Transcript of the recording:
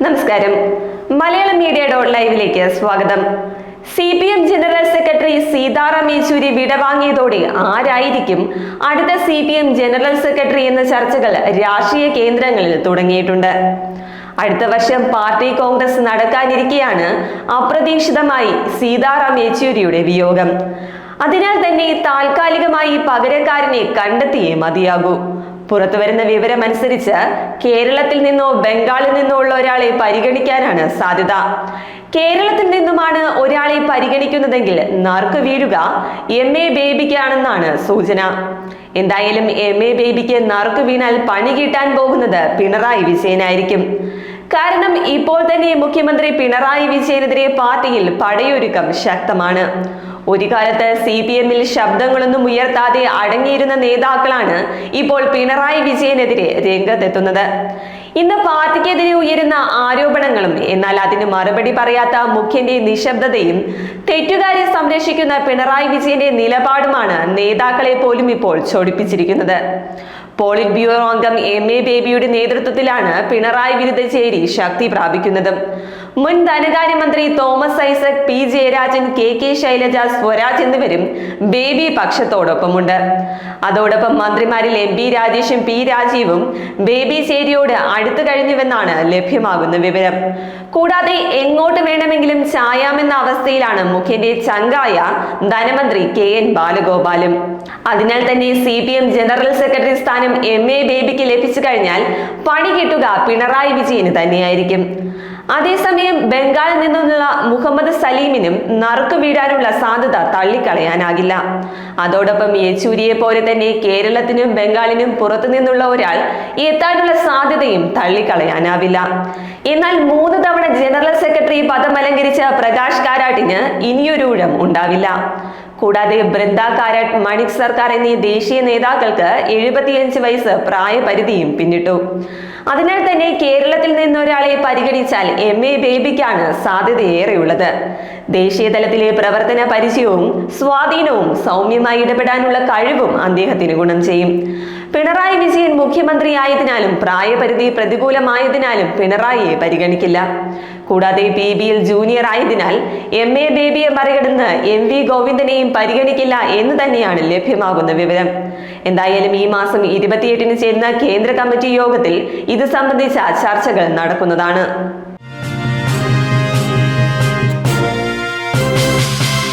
നമസ്കാരം. മലയാളം മീഡിയ ലൈവിലേക്ക് സ്വാഗതം. CPM general secretary Sitaram Yechury വിടവാങ്ങിയതോടെ ആരായിരിക്കും അടുത്ത CPM ജനറൽ സെക്രട്ടറി എന്ന ചർച്ചകൾ രാഷ്ട്രീയ കേന്ദ്രങ്ങളിൽ തുടങ്ങിയിട്ടുണ്ട്. അടുത്ത വർഷം പാർട്ടി കോൺഗ്രസ് നടക്കാനിരിക്കെയാണ് അപ്രതീക്ഷിതമായി സീതാറാം യെച്ചൂരിയുടെ വിയോഗം. അതിനാൽ തന്നെ താൽക്കാലികമായി പകരക്കാരനെ കണ്ടെത്തിയേ മതിയാകൂ. പുറത്തുവരുന്ന വിവരമനുസരിച്ച് കേരളത്തിൽ നിന്നോ ബംഗാളിൽ നിന്നോ ഉള്ള ഒരാളെ പരിഗണിക്കാനാണ് സാധ്യത. കേരളത്തിൽ നിന്നുമാണ് ഒരാളെ പരിഗണിക്കുന്നതെങ്കിൽ നറുക്ക് വീഴുക MA ബേബിക്കാണെന്നാണ് സൂചന. എന്തായാലും MA ബേബിക്ക് നറുക്ക് വീണാൽ പണി കിട്ടാൻ പോകുന്നത് പിണറായി വിജയനായിരിക്കും. കാരണം ഇപ്പോൾ തന്നെ മുഖ്യമന്ത്രി പിണറായി വിജയനെതിരെ പാർട്ടിയിൽ പടയൊരുക്കം ശക്തമാണ്. ഒരു കാലത്ത് CPM-ൽ ശബ്ദങ്ങളൊന്നും ഉയർത്താതെ അടങ്ങിയിരുന്ന നേതാക്കളാണ് ഇപ്പോൾ പിണറായി വിജയനെതിരെ രംഗത്തെത്തുന്നത്. ഇന്ന് പാർട്ടിക്കെതിരെ ഉയരുന്ന ആരോപണങ്ങളും എന്നാൽ അതിന് മറുപടി പറയാത്ത മുഖ്യന്റെ നിശബ്ദതയും തെറ്റുകാരെ സംരക്ഷിക്കുന്ന പിണറായി വിജയന്റെ നിലപാടുമാണ് നേതാക്കളെ പോലും ഇപ്പോൾ ചൊടിപ്പിച്ചിരിക്കുന്നത്. പോളിറ്റ് ബ്യൂറോ അംഗം MA ബേബിയുടെ നേതൃത്വത്തിലാണ് പിണറായി വിരുദ്ധ ചേരി ശക്തി പ്രാപിക്കുന്നത്. മുൻ ധനകാര്യമന്ത്രി Thomas Isaac, P Jayarajan, KK Shailaja, Swaraj എന്നിവരും ബേബി പക്ഷത്തോടൊപ്പമുണ്ട്. അതോടൊപ്പം മന്ത്രിമാരിൽ MP രാജേഷും P രാജീവും ബേബി ചേരിയോട് അടുത്തു കഴിഞ്ഞുവെന്നാണ് ലഭ്യമാകുന്ന വിവരം. കൂടാതെ എങ്ങോട്ട് വേണമെങ്കിലും ചായാമെന്ന അവസ്ഥയിലാണ് മുഖ്യന്റെ ചങ്കായ ധനമന്ത്രി KN ബാലഗോപാലും. അതിനാൽ തന്നെ CPM ജനറൽ സെക്രട്ടറി സ്ഥാനം MA ബേബിക്ക് ലഭിച്ചു കഴിഞ്ഞാൽ പണി കിട്ടുക പിണറായി വിജയന് തന്നെയായിരിക്കും. അതേസമയം ബംഗാളിൽ നിന്നുള്ള മുഹമ്മദ് സലീമിനും നറുക്ക് വീഴാനുള്ള സാധ്യത തള്ളിക്കളയാനാകില്ല. അതോടൊപ്പം യെച്ചൂരിയെ പോലെ തന്നെ കേരളത്തിനും ബംഗാളിനും പുറത്തു നിന്നുള്ള ഒരാൾ എത്താനുള്ള സാധ്യതയും തള്ളിക്കളയാനാവില്ല. എന്നാൽ 3 തവണ ജനറൽ സെക്രട്ടറി പദം അലങ്കരിച്ച പ്രകാശ് കാരാട്ടിന് ഇനിയൊരു ഊഴം ഉണ്ടാവില്ല. കൂടാതെ ബൃന്ദ കാരാട്ട്, മണിക് സർക്കാർ എന്നീ ദേശീയ നേതാക്കൾക്ക് 75 വയസ്സ് പ്രായപരിധിയും പിന്നിട്ടു. അതിനാൽ തന്നെ കേരളത്തിൽ നിന്നൊരാളെ പരിഗണിച്ചാൽ MA ബേബിക്കാണ് സാധ്യതയേറെയുള്ളത്. ദേശീയ തലത്തിലെ പ്രവർത്തന പരിചയവും സ്വാധീനവും സൗമ്യമായി ഇടപെടാനുള്ള കഴിവും അദ്ദേഹത്തിന് ഗുണം ചെയ്യും. പിണറായി വിജയൻ മുഖ്യമന്ത്രിയായതിനാലും പ്രായപരിധി പ്രതികൂലമായതിനാലും പിണറായിയെ പരിഗണിക്കില്ല. കൂടാതെ PBയിൽ ജൂനിയർ ആയതിനാൽ MA ബേബിയെ മറികടന്ന് MV ഗോവിന്ദനെയും പരിഗണിക്കില്ല എന്ന് തന്നെയാണ് ലഭ്യമാകുന്ന വിവരം. എന്തായാലും ഈ മാസം 28-ന് ചേരുന്ന കേന്ദ്ര കമ്മിറ്റി യോഗത്തിൽ ഇത് സംബന്ധിച്ച ചർച്ചകൾ നടക്കുന്നതാണ്.